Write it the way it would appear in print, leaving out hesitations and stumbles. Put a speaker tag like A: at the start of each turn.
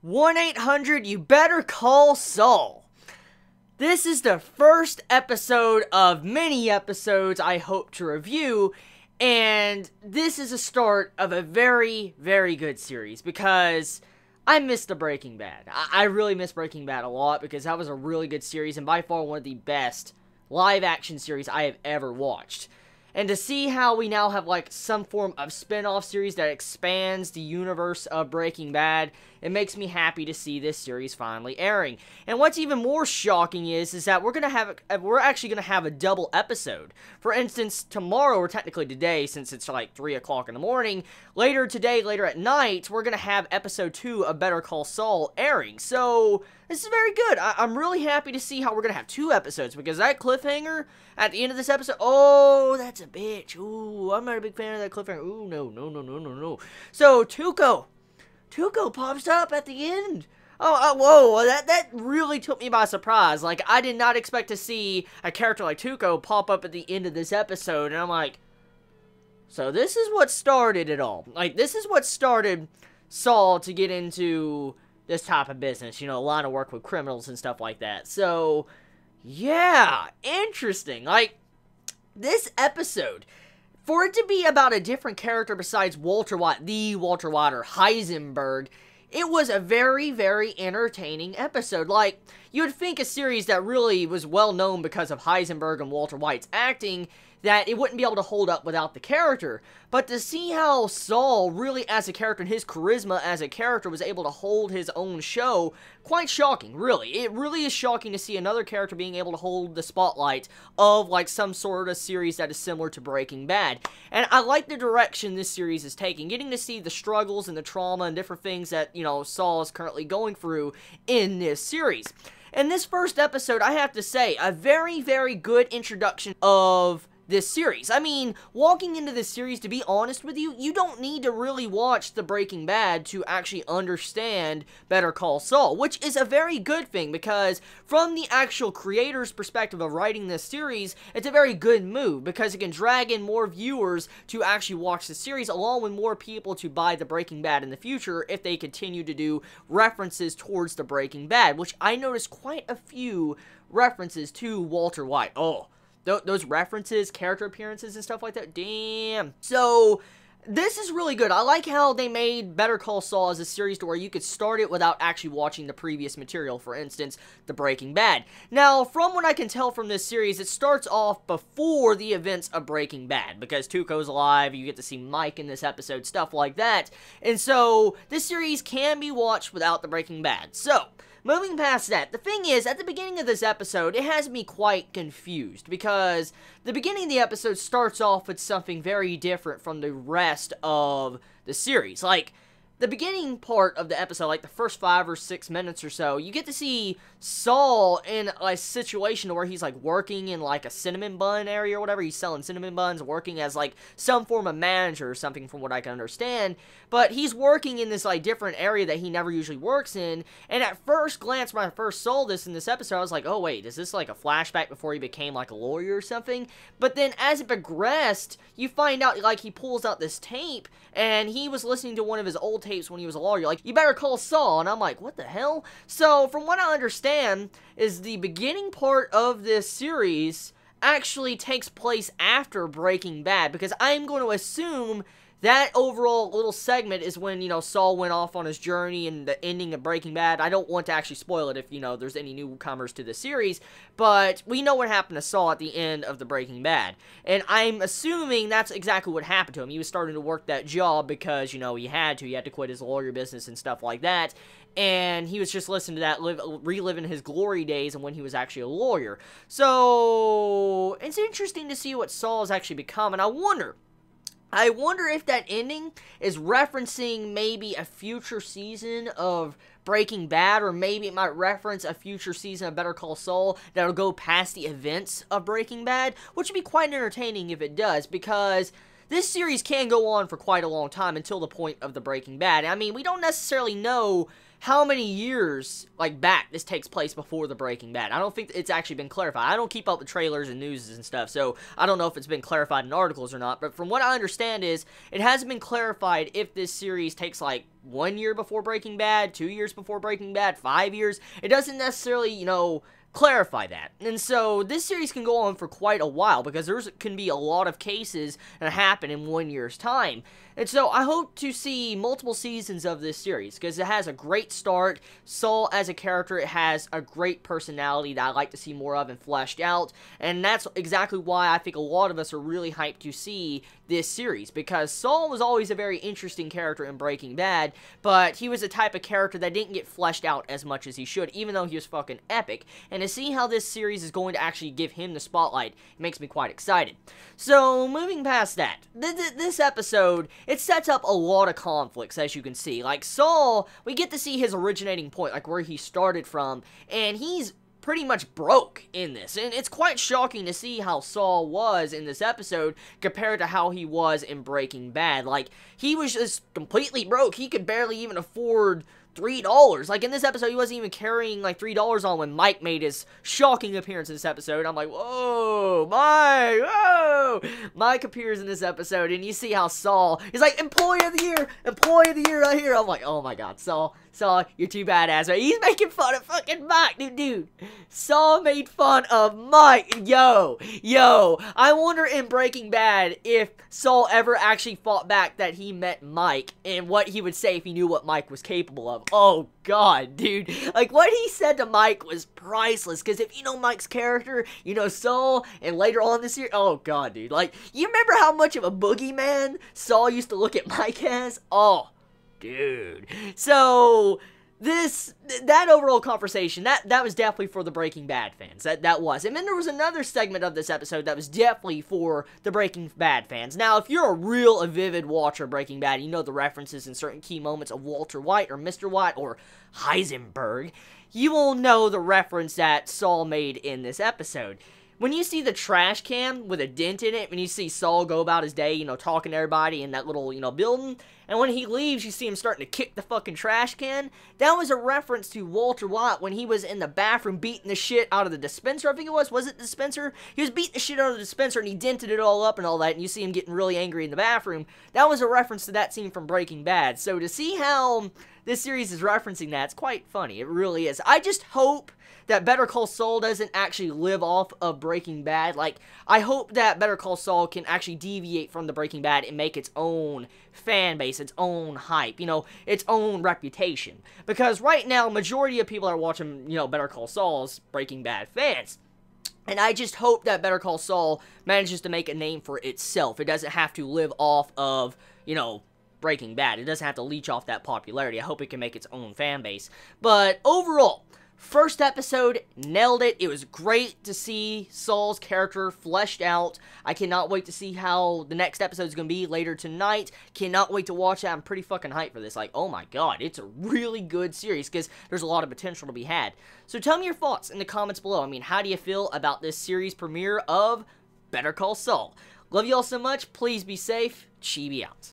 A: 1-800 You Better Call Saul. This is the first episode of many episodes I hope to review, and this is a start of a very, very good series because I miss the Breaking Bad. I really miss Breaking Bad a lot because that was a really good series and by far one of the best live-action series I have ever watched. And to see how we now have, like, some form of spin-off series that expands the universe of Breaking Bad, it makes me happy to see this series finally airing. And what's even more shocking is that we're actually gonna have a double episode. For instance, tomorrow, or technically today, since it's like 3 o'clock in the morning, later today, later at night, we're gonna have episode 2 of Better Call Saul airing. So this is very good. I'm really happy to see how we're gonna have 2 episodes, because that cliffhanger at the end of this episode, oh, that's a bitch. Ooh, I'm not a big fan of that cliffhanger. Ooh, no. So, Tuco pops up at the end. Whoa, that really took me by surprise. Like, I did not expect to see a character like Tuco pop up at the end of this episode, and I'm like, so this is what started it all. Like, this is what started Saul to get into this type of business, you know, a line of work with criminals and stuff like that. So, yeah, interesting. Like, this episode, for it to be about a different character besides Walter White, the Walter White or Heisenberg, it was a very, very entertaining episode. Like, you would think a series that really was well known because of Heisenberg and Walter White's acting, that it wouldn't be able to hold up without the character. But to see how Saul, really as a character, and his charisma as a character, was able to hold his own show, quite shocking, really. It really is shocking to see another character being able to hold the spotlight of, like, some sort of series that is similar to Breaking Bad. And I like the direction this series is taking, getting to see the struggles and the trauma and different things that, you know, Saul is currently going through in this series. In this first episode, I have to say, a very, very good introduction of this series. I mean, walking into this series, to be honest with you, you don't need to really watch the Breaking Bad to actually understand Better Call Saul, which is a very good thing, because from the actual creator's perspective of writing this series, it's a very good move, because it can drag in more viewers to actually watch the series, along with more people to buy the Breaking Bad in the future if they continue to do references towards the Breaking Bad, which I noticed quite a few references to Walter White. Oh, those references, character appearances, and stuff like that, damn. So, this is really good. I like how they made Better Call Saul as a series to where you could start it without actually watching the previous material, for instance, the Breaking Bad. Now, from what I can tell from this series, it starts off before the events of Breaking Bad, because Tuco's alive, you get to see Mike in this episode, stuff like that. And so, this series can be watched without the Breaking Bad. So, moving past that, the thing is, at the beginning of this episode, it has me quite confused, because the beginning of the episode starts off with something very different from the rest of the series. Like, the beginning part of the episode, like the first 5 or 6 minutes or so, you get to see Saul in a situation where he's, like, working in, like, a cinnamon bun area or whatever. He's selling cinnamon buns, working as, like, some form of manager or something from what I can understand. But he's working in this, like, different area that he never usually works in. And at first glance, when I first saw this in this episode, I was like, oh, wait, is this, like, a flashback before he became, like, a lawyer or something? But then as it progressed, you find out, like, he pulls out this tape, and he was listening to one of his old tapes when he was a lawyer, like, you better call Saul, and I'm like, what the hell? So, from what I understand, is the beginning part of this series actually takes place after Breaking Bad, because I'm going to assume that overall little segment is when, you know, Saul went off on his journey and the ending of Breaking Bad. I don't want to actually spoil it if, you know, there's any newcomers to the series, but we know what happened to Saul at the end of the Breaking Bad. And I'm assuming that's exactly what happened to him. He was starting to work that job because, you know, he had to quit his lawyer business and stuff like that. And he was just listening to that, reliving his glory days and when he was actually a lawyer. So, it's interesting to see what Saul has actually become, and I wonder if that ending is referencing maybe a future season of Breaking Bad, or maybe it might reference a future season of Better Call Saul that'll go past the events of Breaking Bad, which would be quite entertaining if it does, because this series can go on for quite a long time until the point of the Breaking Bad. I mean, we don't necessarily know how many years, like, back this takes place before the Breaking Bad. I don't think it's actually been clarified. I don't keep up with trailers and news and stuff, so I don't know if it's been clarified in articles or not, but from what I understand is, it hasn't been clarified if this series takes, like, 1 year before Breaking Bad, 2 years before Breaking Bad, 5 years. It doesn't necessarily, you know, clarify that. And so this series can go on for quite a while because there can be a lot of cases that happen in 1 year's time. And so I hope to see multiple seasons of this series because it has a great start. Saul as a character, it has a great personality that I like to see more of and fleshed out. And that's exactly why I think a lot of us are really hyped to see this series, because Saul was always a very interesting character in Breaking Bad, but he was a type of character that didn't get fleshed out as much as he should, even though he was fucking epic. And to see how this series is going to actually give him the spotlight makes me quite excited. So, moving past that, this episode, it sets up a lot of conflicts, as you can see. Like, Saul, we get to see his originating point, like where he started from, and he's pretty much broke in this, and it's quite shocking to see how Saul was in this episode compared to how he was in Breaking Bad. Like, he was just completely broke. He could barely even afford $3. Like, in this episode, he wasn't even carrying, like, $3 on when Mike made his shocking appearance in this episode. I'm like, whoa, Mike, whoa! Mike appears in this episode, and you see how Saul is like, Employee of the Year right here. I'm like, oh my god, Saul, you're too badass, right? He's making fun of fucking Mike, dude. Saul made fun of Mike. Yo, I wonder in Breaking Bad if Saul ever actually fought back that he met Mike, and what he would say if he knew what Mike was capable of. Oh god, dude. Like, what he said to Mike was priceless, because if you know Mike's character, you know Saul, and later on this year, oh god, dude. Like, you remember how much of a boogeyman Saul used to look at Mike as? Oh, dude. So, that overall conversation, that was definitely for the Breaking Bad fans. That was. And then there was another segment of this episode that was definitely for the Breaking Bad fans. Now, if you're a vivid watcher of Breaking Bad, you know the references in certain key moments of Walter White or Mr. White or Heisenberg, you will know the reference that Saul made in this episode. When you see the trash can with a dent in it, when you see Saul go about his day, you know, talking to everybody in that little, you know, building, and when he leaves, you see him starting to kick the fucking trash can, that was a reference to Walter White when he was in the bathroom beating the shit out of the dispenser, I think it was. Was it the dispenser? He was beating the shit out of the dispenser, and he dented it all up and all that, and you see him getting really angry in the bathroom. That was a reference to that scene from Breaking Bad. So to see how this series is referencing that, it's quite funny. It really is. I just hope that Better Call Saul doesn't actually live off of Breaking Bad. Like, I hope that Better Call Saul can actually deviate from the Breaking Bad and make its own fan base, its own hype, you know, its own reputation. Because right now, majority of people are watching, you know, Better Call Saul's Breaking Bad fans. And I just hope that Better Call Saul manages to make a name for itself. It doesn't have to live off of, you know, Breaking Bad. It doesn't have to leech off that popularity. I hope it can make its own fan base. But overall, first episode, nailed it. It was great to see Saul's character fleshed out. I cannot wait to see how the next episode is going to be later tonight. Cannot wait to watch that. I'm pretty fucking hyped for this. Like, oh my god, it's a really good series because there's a lot of potential to be had. So tell me your thoughts in the comments below. I mean, how do you feel about this series premiere of Better Call Saul? Love you all so much. Please be safe. Chibi out.